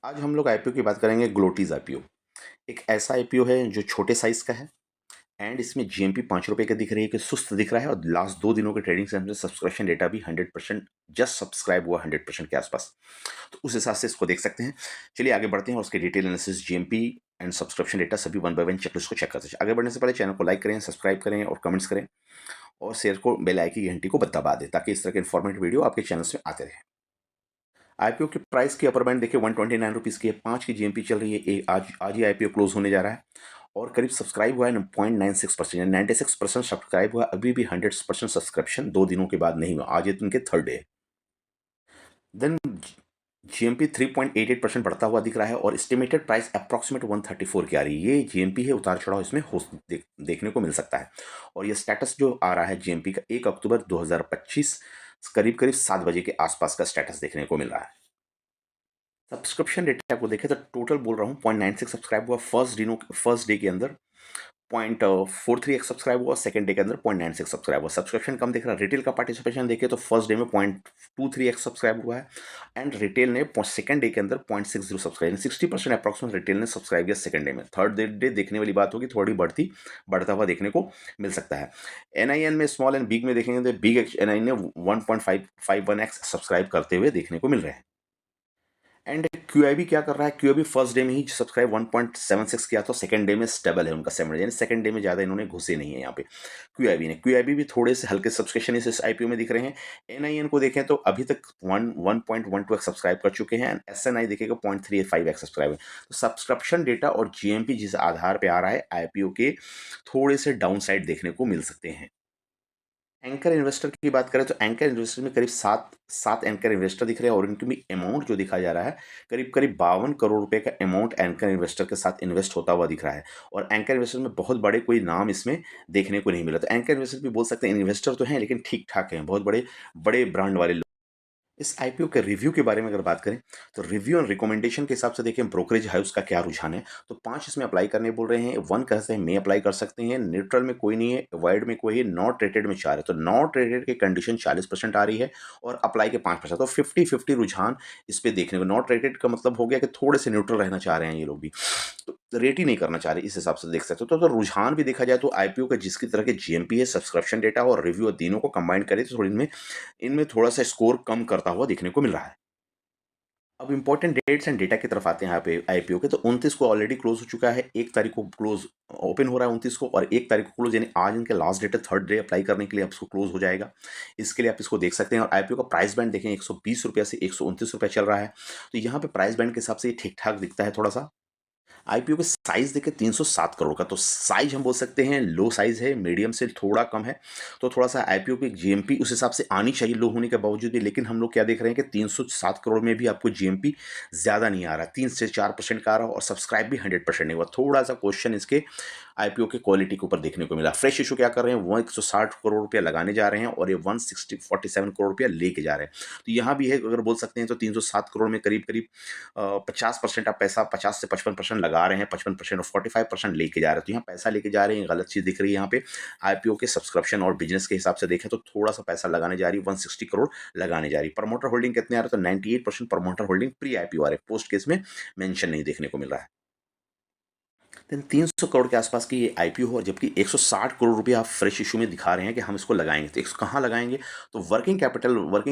आज हम लोग आईपीओ की बात करेंगे। ग्लोटीज आईपीओ एक ऐसा आईपीओ है जो छोटे साइज का है एंड इसमें जीएमपी ₹5 का दिख रही है कि सुस्त दिख रहा है, और लास्ट 2 दिनों के ट्रेडिंग सेशन में सब्सक्रिप्शन डेटा भी 100% जस्ट सब्सक्राइब हुआ 100% के आसपास। तो उस हिसाब से इसको देख सकते हैं। चलिए आगे बढ़ते हैं और उसके detail analysis GMP and subscription data सभी वन बाय वन चेकलिस्ट को चेक करते हैं। आगे बढ़ने से पहले चैनल को लाइक करें, सब्सक्राइब करें और कमेंट्स करें, और शेयर को बेल आइकन की घंटी को दबा दें ताकि इस तरह के इन्फॉर्मेटिव वीडियो आपके चैनल में आते रहे। आईपीओ की प्राइस की अपर बैंड देखिए ₹129 की है। 5 की जीएमपी चल रही है। आज आज ही आईपीओ क्लोज होने जा रहा है और करीब सब्सक्राइब हुआ है 0.96%, 96% सब्सक्राइब हुआ। अभी भी 100% सब्सक्रिप्शन 2 दिनों के बाद नहीं हुआ। आज ये इनके थर्ड डे। देन जीएमपी 3.88% बढ़ता हुआ दिख रहा है और एस्टिमेटेड प्राइस अप्रॉक्सीमेट 134 की आ रही है। ये जीएमपी है, उतार चढ़ाव इसमें देखने को मिल सकता है। और ये स्टेटस जो आ रहा है जीएमपी का 1 अक्टूबर 2025 करीब करीब 7 बजे के आसपास का स्टेटस देखने को मिल रहा है। सब्सक्रिप्शन डेटा को देखें तो टोटल बोल रहा हूँ 0.96 सब्सक्राइब हुआ फर्स्ट डे के अंदर। 0.43x सब्सक्राइब हुआ सेकंड डे के अंदर। 0.96 सब्सक्राइब हुआ। सब्सक्रिप्शन कम दिख रहा है। रिटेल का पार्टिसिपेशन देखें तो फर्स्ट डे में 0.23x सब्सक्राइब हुआ है एंड रिटेल ने सेकंड डे के अंदर 0.60 सब्सक्राइब, 60% अप्रॉक्सिमेट रिटेल ने सब्सक्राइब किया सेकंड डे में। थर्ड डे देखने वाली बात होगी, थोड़ी बढ़ता हुआ देखने को मिल सकता है। एनआईएन में स्मॉल एंड बिग में देखेंगे तो बिग एनआई ने 1.551x सब्सक्राइब करते हुए देखने को मिल रहे हैं। एंड क्यूआईबी क्या कर रहा है? क्यूआईबी फर्स्ट डे में ही सब्सक्राइब 1.76 किया, तो सेकंड डे में स्टेबल है उनका 7, यानी सेकंड डे में ज़्यादा इन्होंने घुसे नहीं है यहाँ पे क्यूआईबी भी थोड़े से हल्के सब्सक्रिप्शन इस आईपीओ में दिख रहे हैं। एनआईएन को देखें तो अभी तक 1.12x सब्सक्राइब कर चुके हैं। एसएनआई देखेगा 0.35x सब्सक्राइब है। तो सब्सक्रिप्शन डेटा और जीएमपी जिस आधार पर आ रहा है आईपीओ के, थोड़े से डाउन साइड देखने को मिल सकते हैं। एंकर इन्वेस्टर की बात करें तो एंकर इन्वेस्टर में करीब सात एंकर इन्वेस्टर दिख रहे हैं और इनकी भी अमाउंट जो दिखा जा रहा है करीब करीब 52 करोड़ रुपए का अमाउंट एंकर इन्वेस्टर के साथ इन्वेस्ट होता हुआ दिख रहा है। और एंकर इन्वेस्टर में बहुत बड़े कोई नाम इसमें देखने को नहीं मिला। तो एंकर इन्वेस्टर भी बोल सकते हैं, इन्वेस्टर तो हैं लेकिन ठीक ठाक हैं, बहुत बड़े बड़े ब्रांड वाले। इस आईपीओ के रिव्यू के बारे में अगर बात करें तो रिव्यू एंड रिकमेंडेशन के हिसाब से देखें ब्रोकरेज हाउस का क्या रुझान है। तो 5 इसमें अप्लाई करने बोल रहे हैं। 1 कहते हैं मैं अप्लाई कर सकते हैं, न्यूट्रल में कोई नहीं है, अवॉइड में कोई है, नॉट रेटेड में 4 है। तो नॉट रेटेड की कंडीशन 40% आ रही है और अप्लाई के 5%। तो 50-50 रुझान इस पे देखने को। नॉट रेटेड का मतलब हो गया कि थोड़े से न्यूट्रल रहना चाह रहे हैं ये लोग भी, तो रेट ही नहीं करना चाह रहे। इस हिसाब से देख सकते हो। तो रुझान भी देखा जाए तो आईपीओ का जिसकी तरह के जीएमपी है, सब्सक्रिप्शन डेटा और रिव्यू तीनों को कंबाइन करें तो थोड़ी इनमें इनमें थोड़ा सा स्कोर कम करता हुआ देखने को मिल रहा है। अब इंपॉर्टेंट डेट्स एंड डेटा की तरफ आते हैं यहाँ पे आईपीओ के। तो 29 को ऑलरेडी क्लोज हो चुका है, 1 तारीख को क्लोज ओपन हो रहा है 29 को, और 1 तारीख को क्लोज, यानी आज इनके लास्ट डेट है। थर्ड डे अप्लाई करने के लिए आपको क्लोज हो जाएगा। इसके लिए आप इसको देख सकते हैं। और आईपीओ का प्राइस बैंड देखें, ₹120 से ₹129 चल रहा है। तो यहाँ पे प्राइस बैंड के हिसाब से ये ठीक ठाक दिखता है थोड़ा सा। आईपीओ के साइज देखें 307 करोड़ का, तो साइज हम बोल सकते हैं लो साइज है, मीडियम से थोड़ा कम है। तो थोड़ा सा आईपीओ की जीएमपी उस हिसाब से आनी चाहिए लो होने के बावजूद भी। लेकिन हम लोग क्या देख रहे हैं कि 307 करोड़ में भी आपको जीएमपी ज़्यादा नहीं आ रहा, 3 से 4% का आ रहा, और सब्सक्राइब भी 100% नहीं हुआ। थोड़ा सा क्वेश्चन इसके आईपीओ के क्वालिटी के ऊपर देखने को मिला। फ्रेश इशू क्या कर रहे हैं, वो 160 करोड़ रुपया लगाने जा रहे हैं और ये 147 करोड़ रुपया लेके जा रहे हैं। तो यहाँ भी है, अगर बोल सकते हैं तो 307 करोड़ में करीब करीब 50% आप पैसा 50 से 55% लगा रहे हैं, 55% और 45% लेके जा रहे हैं। तो यहाँ पैसा लेके जा रहे हैं, गलत चीज़ दिख रही है यहाँ पे। आईपीओ के सब्सक्रिप्शन और बिजनेस के हिसाब से देखें तो थोड़ा सा पैसा लगाने जा रही है, 160 करोड़ लगाने जा रही है। प्रमोटर होल्डिंग कितने आ रहे हैं? तो 98% प्रमोटर होल्डिंग प्री आईपीओ आ रहे हैं, पोस्ट केस में मेंशन नहीं देखने को मिल रहा है। देन 300 करोड़ के आसपास की ये आईपीओ हो, और जबकि 160 करोड़ रुपया आप फ्रेश इशू में दिखा रहे हैं कि हम इसको लगाएंगे। तो इसको कहाँ लगाएंगे? तो वर्किंग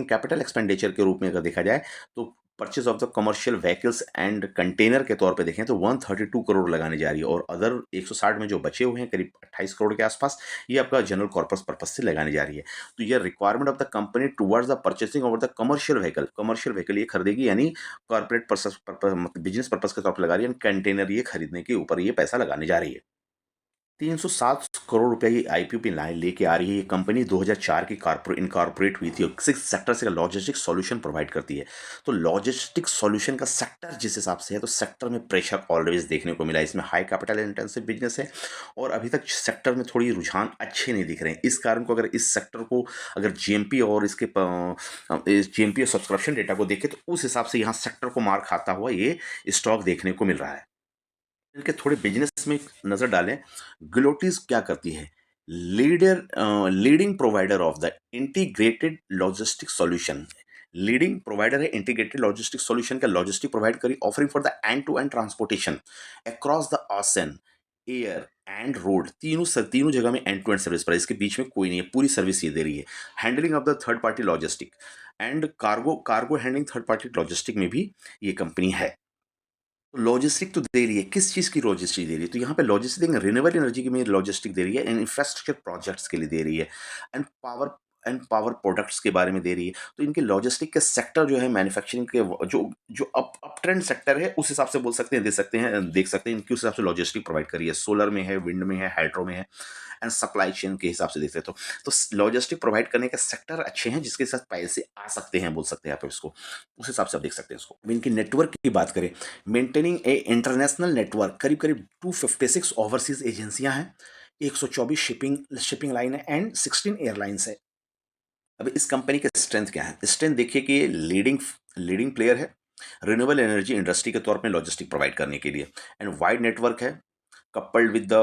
कैपिटल एक्सपेंडिचर के रूप में अगर देखा जाए तो purchase of the commercial vehicles and container के तौर पे देखें तो 132 करोड़ लगाने जा रही है। और अदर 160 में जो बचे हुए हैं करीब 28 करोड़ के आसपास, ये आपका जनरल कॉर्पस पर्पज से लगाने जा रही है। तो ये requirement of the company towards the purchasing over the commercial vehicle ये खरीदेगी, यानी कॉर्पोरेट बिजनेस पर्पज के तौर पर लगा रही है। कंटेनर ये खरीदने के ऊपर ये पैसा लगाने जा रही है। 307 करोड़ रुपए की आईपीओ पे लाइन लेके आ रही है। ये कंपनी 2004 की इनकॉर्पोरेट हुई थी और 6 सेक्टर से लॉजिस्टिक सॉल्यूशन प्रोवाइड करती है। तो लॉजिस्टिक सॉल्यूशन का सेक्टर जिस हिसाब से है, तो सेक्टर में प्रेशर ऑलवेज देखने को मिला है। इसमें हाई कैपिटल इंटेंसिव बिजनेस है और अभी तक सेक्टर में थोड़ी रुझान अच्छे नहीं दिख रहे हैं। इस कारण को, अगर इस सेक्टर को अगर जीएमपी और जीएमपी और सब्सक्रिप्शन डेटा को देखें तो उस हिसाब से यहाँ सेक्टर को मार खाता हुआ ये स्टॉक देखने को मिल रहा है। इनके थोड़े बिजनेस में नजर डालें। ग्लोटीज क्या करती है? Leading provider of the integrated logistic solution. Leading provider है इंटीग्रेटेड लॉजिस्टिक सॉल्यूशन का, लॉजिस्टिक प्रोवाइड करी offering for the end to end transportation across the ocean, air and road, तीनों जगह में एंड टू एंड सर्विस पर, इसके बीच में कोई नहीं है, पूरी सर्विस ये दे रही है। Handling of the third party logistic and cargo cargo handling third party logistic में भी ये कंपनी है। लॉजिस्टिक तो दे रही है, किस चीज़ की लॉजिस्टिक दे रही है, तो यहाँ पे लॉजिस्टिक रिन्यूएबल एनर्जी की में लॉजिस्टिक दे रही है, एंड इंफ्रास्ट्रक्चर प्रोजेक्ट्स के लिए दे रही है, एंड पावर प्रोडक्ट्स के बारे में दे रही है। तो इनके लॉजिस्टिक के सेक्टर जो है मैन्युफैक्चरिंग के जो जो अप ट्रेंड सेक्टर है, उस हिसाब से बोल सकते हैं, दे सकते हैं, देख सकते हैं इनके उस हिसाब से लॉजिस्टिक प्रोवाइड करी है। सोलर में है, विंड में है, हाइड्रो में है, एंड सप्लाई चेन के हिसाब से देखते हैं तो लॉजिस्टिक प्रोवाइड करने के सेक्टर अच्छे हैं, जिसके साथ पैसे आ सकते हैं, बोल सकते हैं आप इसको, उस हिसाब से आप देख सकते हैं इसको। अब इनकी नेटवर्क की बात करें, मेंटेनिंग ए इंटरनेशनल नेटवर्क, करीब करीब 256 ओवरसीज एजेंसियां हैं, 124 शिपिंग लाइन है, एंड 16 एयरलाइंस है। अब इस कंपनी के स्ट्रेंथ क्या है, स्ट्रेंथ देखिए कि ये लीडिंग प्लेयर है रिन्यूएबल एनर्जी इंडस्ट्री के तौर पे लॉजिस्टिक प्रोवाइड करने के लिए, एंड वाइड नेटवर्क है, coupled with the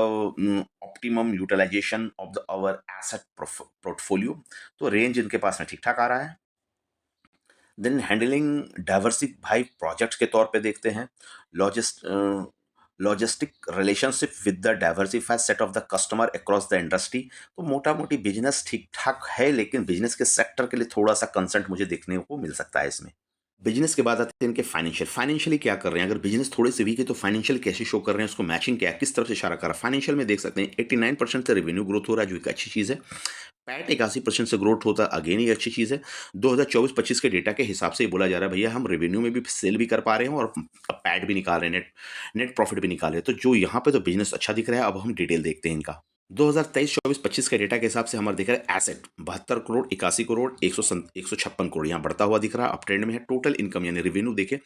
optimum utilization of the our asset portfolio, तो रेंज इनके पास में ठीक ठाक आ रहा है। देन हैंडलिंग डाइवर्सिफाई प्रोजेक्ट्स के तौर पे देखते हैं, लॉजिस्ट logistic relationship with the diversified set of the customer across the industry, तो मोटा मोटी बिजनेस ठीक ठाक है, लेकिन बिजनेस के सेक्टर के लिए थोड़ा सा कंसर्न मुझे देखने को मिल सकता है इसमें। बिजनेस के बाद आते हैं इनके फाइनेंशियली क्या कर रहे हैं, अगर बिजनेस थोड़े से वीक है तो फाइनेंशियल कैसे शो कर रहे हैं, उसको मैचिंग क्या है, किस तरफ से इशारा कर रहा है। फाइनेंशियल में देख सकते हैं 89% से रेवेन्यू ग्रोथ हो रहा है, जो एक अच्छी चीज़ है। पैट 81% से ग्रोथ होता है, अगेन ये अच्छी चीज़ है। 2024-25 के डेटा के हिसाब से ये बोला जा रहा है भैया हम रेवेन्यू में भी सेल भी कर पा रहे हैं और पैट भी निकाल रहे हैं, नेट प्रॉफिट भी निकाल रहे हैं, तो जो यहाँ पे तो बिजनेस अच्छा दिख रहा है। अब हम डिटेल देखते हैं इनका। 2023-24-25 के डेटा के हिसाब से हमारे दिख रहा है एसेट 72 करोड़, 81 करोड़, 156 करोड़, यहाँ बढ़ता हुआ दिख रहा है, अप ट्रेंड में है। टोटल इनकम यानी रेवेन्यू देखे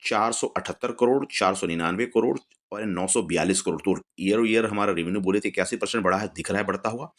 478 करोड़, 499 करोड़ और 942 करोड़, तो ईयर हमारा रेवेन्यू बोले थे 81% बढ़ा है, दिख रहा है बढ़ता हुआ।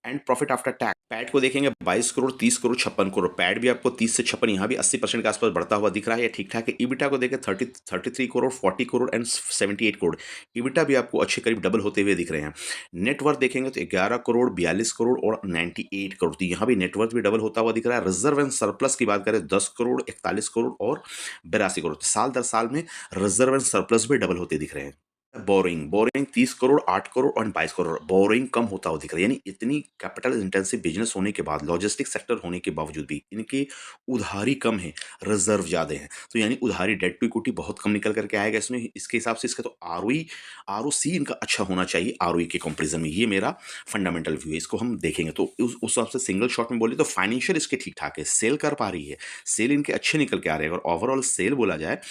And profit after tax, PAT को देखेंगे 22 करोड़, 30 करोड़, 56 करोड़, पैट भी आपको 30 से 56, यहाँ भी 80% के आसपास बढ़ता हुआ दिख रहा है, ये ठीक ठाक है। ईबिटा को देखें 33 करोड़, 40 करोड़ एंड 78 करोड़, ईबिटा भी आपको अच्छे करीब डबल होते हुए दिख रहे हैं। नेटवर्थ देखेंगे तो 11 करोड़, 42 करोड़ और 98 करोड़, तो यहाँ भी नेटवर्थ भी डबल होता हुआ दिख रहा है। रिजर्व एंड सरप्लस की बात करें 10 करोड़, 41 करोड़ और 82 करोड़, साल दर साल में रिजर्व एंड सरप्लस भी डबल होते दिख रहे हैं। बोरिंग 30 करोड़, 8 करोड़ और 22 करोड़, बोरिंग कम होता हुआ दिख रहा है, यानी इतनी कैपिटल इंटेंसिव बिजनेस होने के बाद, लॉजिस्टिक सेक्टर होने के बावजूद भी इनकी उधारी कम है, रिजर्व ज़्यादा है, तो यानी उधारी डेट टू इक्विटी बहुत कम निकल करके आएगा इसमें। इसके हिसाब से इसका तो आरओसी इनका अच्छा होना चाहिए आरओई के कंपेरिजन में, ये मेरा फंडामेंटल व्यू है। इसको हम देखेंगे तो उस हिसाब से सिंगल शॉट में बोले तो फाइनेंशियल इसके ठीक ठाक है, सेल कर पा रही है, सेल इनके अच्छे निकल के आ रहे हैं। अगर ओवरऑल सेल बोला जाए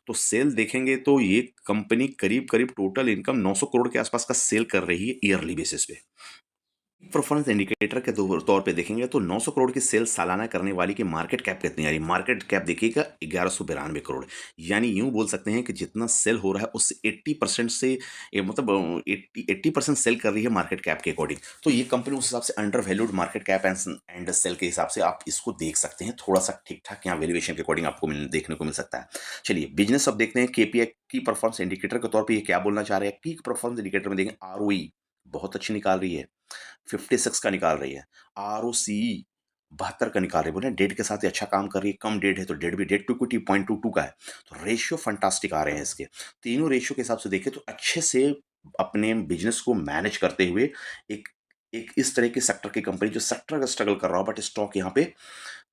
तो सेल देखेंगे तो ये कंपनी करीब करीब टोटल इनकम 900 करोड़ के आसपास का सेल कर रही है ईयरली बेसिस पे। परफॉर्मेंस इंडिकेटर के तौर पे देखेंगे तो 900 करोड़ की सेल्स सालाना करने वाली की मार्केट कैप कितनी आ रही है, मार्केट कैप देखिएगा 1192 करोड़, यानी यूं बोल सकते हैं कि जितना सेल हो रहा है उससे 80% से मतलब 80% सेल कर रही है मार्केट कैप के अकॉर्डिंग। तो ये कंपनी उस हिसाब से undervalued market cap and sale के हिसाब से आप इसको देख सकते हैं, थोड़ा सा ठीक ठाक यहाँ वैल्यूएशन के अकॉर्डिंग आपको देखने को मिल सकता है। चलिए बिजनेस अब देखते हैं केपीआई की परफॉर्मेंस इंडिकेटर के तौर पर ये क्या बोलना चाह रहे हैं। की परफॉर्मेंस इंडिकेटर में देखें आरओई बहुत अच्छी निकाल रही है, 56 का निकाल रही है, आरओसी 72 का निकाल रही है, बोले डेट के साथ ही अच्छा काम कर रही है, कम डेट है तो डेट भी डेट टू इक्विटी 0.22 का है, तो रेशियो फंटास्टिक आ रहे हैं इसके। तीनों रेशियो के हिसाब से देखें तो अच्छे से अपने बिजनेस को मैनेज करते हुए एक एक इस तरह के सेक्टर की कंपनी जो सेक्टर का स्ट्रगल कर रहा हो, बट स्टॉक यहाँ पे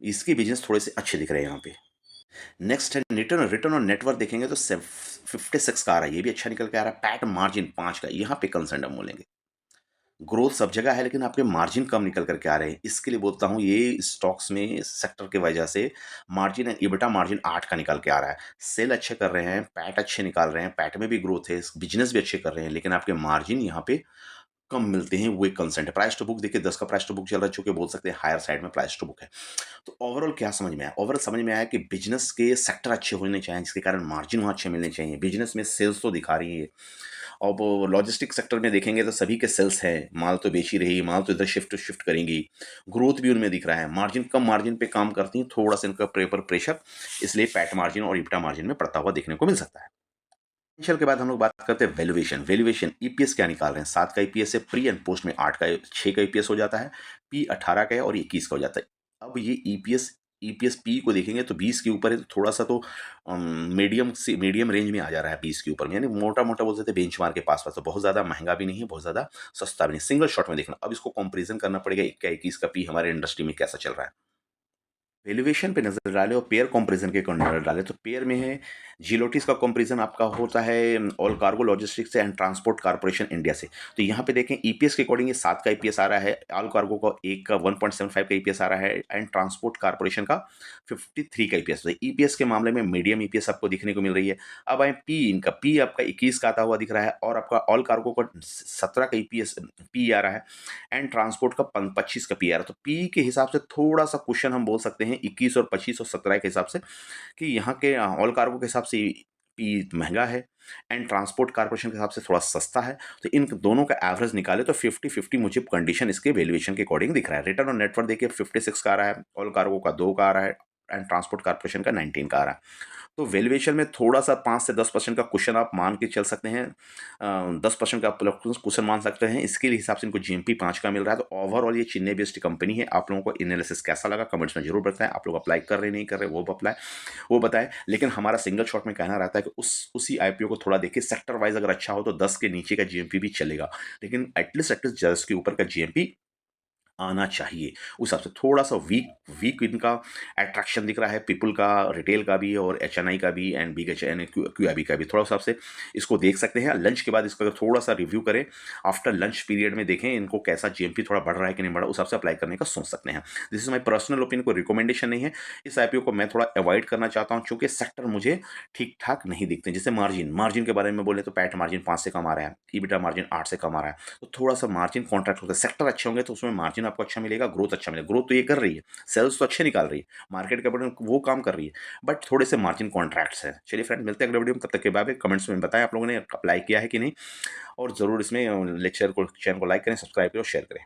इसके बिजनेस थोड़े से अच्छे दिख रहे हैं यहाँ पे। नेक्स्ट है रिटर्न ऑन नेटवर्क देखेंगे तो 56 का आ रहा है, ये भी अच्छा निकल के आ रहा है। पैट मार्जिन 5 का, यहाँ पे कंसर्न हम बोलेंगे। ग्रोथ सब जगह है लेकिन आपके मार्जिन कम निकल करके आ रहे हैं, इसके लिए बोलता हूँ ये स्टॉक्स में सेक्टर की वजह से मार्जिन एंड इबिटा मार्जिन 8 का निकल के आ रहा है। सेल अच्छे कर रहे हैं, पैट अच्छे निकाल रहे हैं, पैट में भी ग्रोथ है, बिजनेस भी अच्छे कर रहे हैं, लेकिन आपके मार्जिन यहाँ पे कम मिलते हैं, वो एक कंसेंट है। प्राइस टू बुक देखिए 10 का प्राइस टू बुक चल रहा है, चूंकि बोल सकते हैं हायर साइड में प्राइस टू बुक है। तो ओवरऑल क्या समझ में आया, ओवरऑल समझ में आया कि बिजनेस के सेक्टर अच्छे होने चाहिए, जिसके कारण मार्जिन वहाँ अच्छे मिलने चाहिए। बिजनेस में सेल्स तो दिखा रही है, अब लॉजिस्टिक सेक्टर में देखेंगे तो सभी के सेल्स हैं, माल तो बेच ही रही, माल तो इधर शिफ्ट करेंगी, ग्रोथ भी उनमें दिख रहा है। मार्जिन कम मार्जिन पे काम करती हैं, थोड़ा सा इनका पेपर प्रेशर, इसलिए पैट मार्जिन और इबिटा मार्जिन में पड़ता हुआ देखने को मिल सकता है। फाइनेंशियल के बाद हम लोग बात करते हैं वैल्यूएशन ईपीएस क्या निकाल रहे हैं। 7 का ईपीएस है, प्री एंड पोस्ट में 6 का ईपीएस हो जाता है, पी 18 का है और 21 का हो जाता है। अब ये ईपीएस ईपीएस पी को देखेंगे तो 20 के ऊपर है, तो थोड़ा-सा तो मीडियम से मीडियम रेंज में आ जा रहा है 20 के ऊपर में, यानी मोटा-मोटा बोल सकते हैं बेंचमार्क के पास-पास, तो बहुत ज़्यादा महँगा भी नहीं है, बहुत ज़्यादा सस्ता भी नहीं। सिंगल शॉट में देखना, अब इसको कंपैरिज़न करना पड़ेगा 21 का पी हमारे इंडस्ट्री में कैसा चल रहा है। वैल्यूएशन पे नज़र डालें और पेयर कंपैरिज़न के नज़र डालें, तो पेयर में है जिलोटीज़ का कंपैरिज़न आपका होता है all cargo logistics and transport corporation India से। तो यहाँ पे देखें ईपीएस के अकॉर्डिंग ये 7 का ईपीएस आ रहा है, ऑल कार्गो का 1 का 1.75 का ईपीएस आ रहा है एंड ट्रांसपोर्ट कॉर्पोरेशन का 53 का ईपीएस। तो ईपीएस के मामले में मीडियम ईपीएस आपको दिखने को मिल रही है। अब आए पी इनका, पी आपका 21 का आता हुआ दिख रहा है और आपका ऑल कार्गो का 17 का ईपीएस पी आ रहा है एंड ट्रांसपोर्ट का 25 का पी आ रहा है। तो पी के हिसाब से थोड़ा-सा क्वेश्चन हम बोल सकते हैं 21 और 25 और 17 के हिसाब से कि यहाँ के ऑल कार्गो के हिसाब से पी महँगा है एंड ट्रांसपोर्ट कॉर्पोरेशन के हिसाब से थोड़ा सस्ता है। तो इन दोनों का एवरेज निकाले तो 50-50 मुझे कंडीशन इसके वैल्यूएशन के अकॉर्डिंग दिख रहा है। रिटर्न ऑन नेट वर्थ देखिए 56 का आ रहा है, ऑल कार्गो का 2 का आ रहा है एंड ट्रांसपोर्ट कॉर्पोरेशन का 19 का आ रहा है। तो वैल्यूएशन में थोड़ा-सा 5 से 10% का क्वेश्चन आप मान के चल सकते हैं। 10% का आप लोग क्वेश्चन मान सकते हैं। इसके हिसाब से इनको जीएमपी 5 का मिल रहा है। तो ओवरऑल ये चेन्नई बेस्ड कंपनी है। आप लोगों को एनालिसिस कैसा लगा कमेंट्स में ज़रूर बताएँ। आप लोग अप्लाई कर रहे, नहीं कर रहे, वो बताएँ। लेकिन हमारा सिंगल शॉट में कहना रहता है कि उसी आईपीओ को थोड़ा देखिए, सेक्टर वाइज़ अगर अच्छा हो तो 10 के नीचे का जीएमपी भी चलेगा। लेकिन एटलीस्ट 10 के ऊपर का जीएमपी आना चाहिए। उस हिसाब से थोड़ा-सा वीक वीक इनका अट्रैक्शन दिख रहा है, पीपल का, रिटेल का भी और एचएनआई का भी एंड बिग एचएन क्यूआईबी का भी। थोड़ा उस हिसाब से इसको देख सकते हैं। लंच के बाद इसका अगर थोड़ा-सा रिव्यू करें, आफ्टर लंच पीरियड में देखें इनको कैसा जीएमपी थोड़ा बढ़ रहा है कि नहीं बढ़ रहा, उस हिसाब से अप्लाई करने का सोच सकते हैं। This is my personal opinion, कोई रिकमेंडेशन नहीं है। इस आईपीओ को मैं थोड़ा अवॉइड करना चाहता हूँ क्योंकि सेक्टर मुझे ठीक-ठाक नहीं दिखते। जैसे मार्जिन के बारे में बोले तो पैट मार्जिन 5 से कम आ रहा है, ईबिटा मार्जिन 8 से कम आ रहा है। तो थोड़ा-सा मार्जिन कॉन्ट्रैक्ट होता है। सेक्टर अच्छे होंगे तो उसमें मार्जिन आपको अच्छा मिलेगा, ग्रोथ अच्छा मिलेगा। ग्रोथ तो ये कर रही है, सेल्स तो अच्छे निकाल रही है, मार्केट कैपिटल वो काम कर रही है, बट थोड़े से मार्जिन कॉन्ट्रैक्ट्स हैं। चलिए फ्रेंड, मिलते हैं अगले वीडियो में, तब तक के बाय-बाय। कमेंट्स में बताएँ आप लोगों ने अप्लाई किया है कि नहीं, और ज़रूर इसमें लेक्चर को चैनल को लाइक करें, सब्सक्राइब करें और शेयर करें।